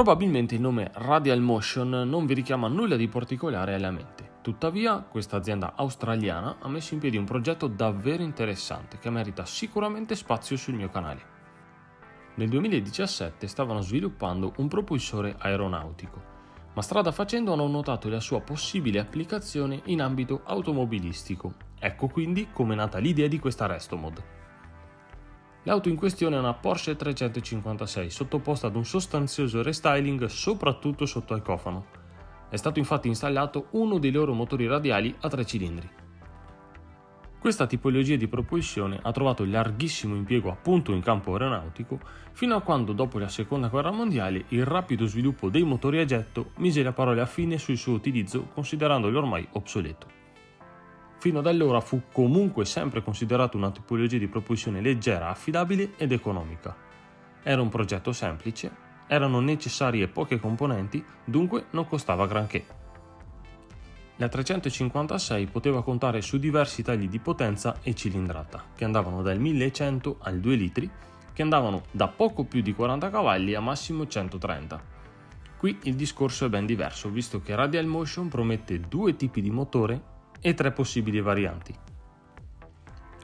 Probabilmente il nome Radial Motion non vi richiama nulla di particolare alla mente. Tuttavia, questa azienda australiana ha messo in piedi un progetto davvero interessante che merita sicuramente spazio sul mio canale. Nel 2017 stavano sviluppando un propulsore aeronautico, ma strada facendo hanno notato la sua possibile applicazione in ambito automobilistico. Ecco quindi come è nata l'idea di questa Restomod. L'auto in questione è una Porsche 356 sottoposta ad un sostanzioso restyling soprattutto sotto al cofano. È stato infatti installato uno dei loro motori radiali a 3 cilindri. Questa tipologia di propulsione ha trovato larghissimo impiego appunto in campo aeronautico fino a quando dopo la seconda guerra mondiale il rapido sviluppo dei motori a getto mise la parola fine sul suo utilizzo considerandolo ormai obsoleto. Fino ad allora fu comunque sempre considerato una tipologia di propulsione leggera, affidabile ed economica. Era un progetto semplice, erano necessarie poche componenti, dunque non costava granché. La 356 poteva contare su diversi tagli di potenza e cilindrata, che andavano dal 1100 al 2 litri, che andavano da poco più di 40 cavalli a massimo 130. Qui il discorso è ben diverso, visto che Radial Motion promette 2 tipi di motore e 3 possibili varianti.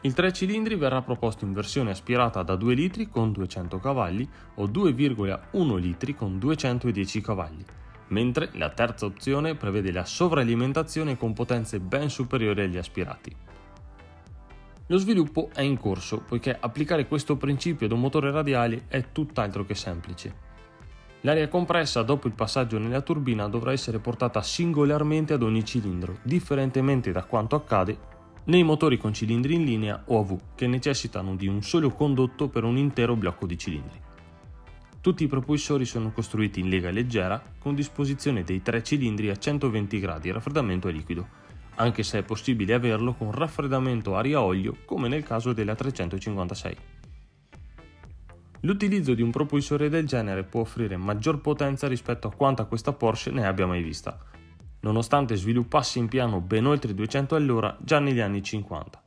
Il 3 cilindri verrà proposto in versione aspirata da 2 litri con 200 cavalli o 2,1 litri con 210 cavalli, mentre la terza opzione prevede la sovralimentazione con potenze ben superiori agli aspirati. Lo sviluppo è in corso, poiché applicare questo principio ad un motore radiale è tutt'altro che semplice. L'aria compressa dopo il passaggio nella turbina dovrà essere portata singolarmente ad ogni cilindro, differentemente da quanto accade nei motori con cilindri in linea o a V, che necessitano di un solo condotto per un intero blocco di cilindri. Tutti i propulsori sono costruiti in lega leggera, con disposizione dei 3 cilindri a 120 gradi raffreddamento a liquido, anche se è possibile averlo con raffreddamento aria-olio, come nel caso della 356. L'utilizzo di un propulsore del genere può offrire maggior potenza rispetto a quanta questa Porsche ne abbia mai vista, nonostante sviluppasse in piano ben oltre 200 all'ora già negli anni 50,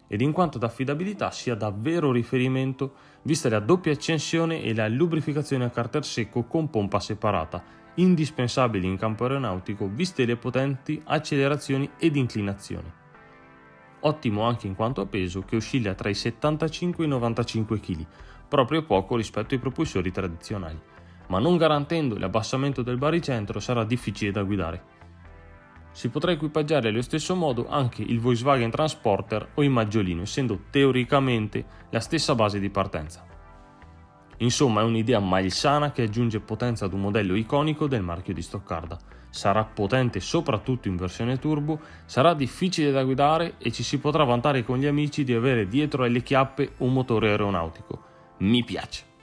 ed in quanto ad affidabilità sia davvero riferimento vista la doppia accensione e la lubrificazione a carter secco con pompa separata, indispensabili in campo aeronautico viste le potenti accelerazioni ed inclinazioni. Ottimo anche in quanto a peso, che oscilla tra i 75 e i 95 kg, proprio poco rispetto ai propulsori tradizionali, ma non garantendo l'abbassamento del baricentro sarà difficile da guidare. Si potrà equipaggiare allo stesso modo anche il Volkswagen Transporter o il Maggiolino, essendo teoricamente la stessa base di partenza. Insomma, è un'idea malsana che aggiunge potenza ad un modello iconico del marchio di Stoccarda. Sarà potente soprattutto in versione turbo, sarà difficile da guidare e ci si potrà vantare con gli amici di avere dietro alle chiappe un motore aeronautico. Mi piace!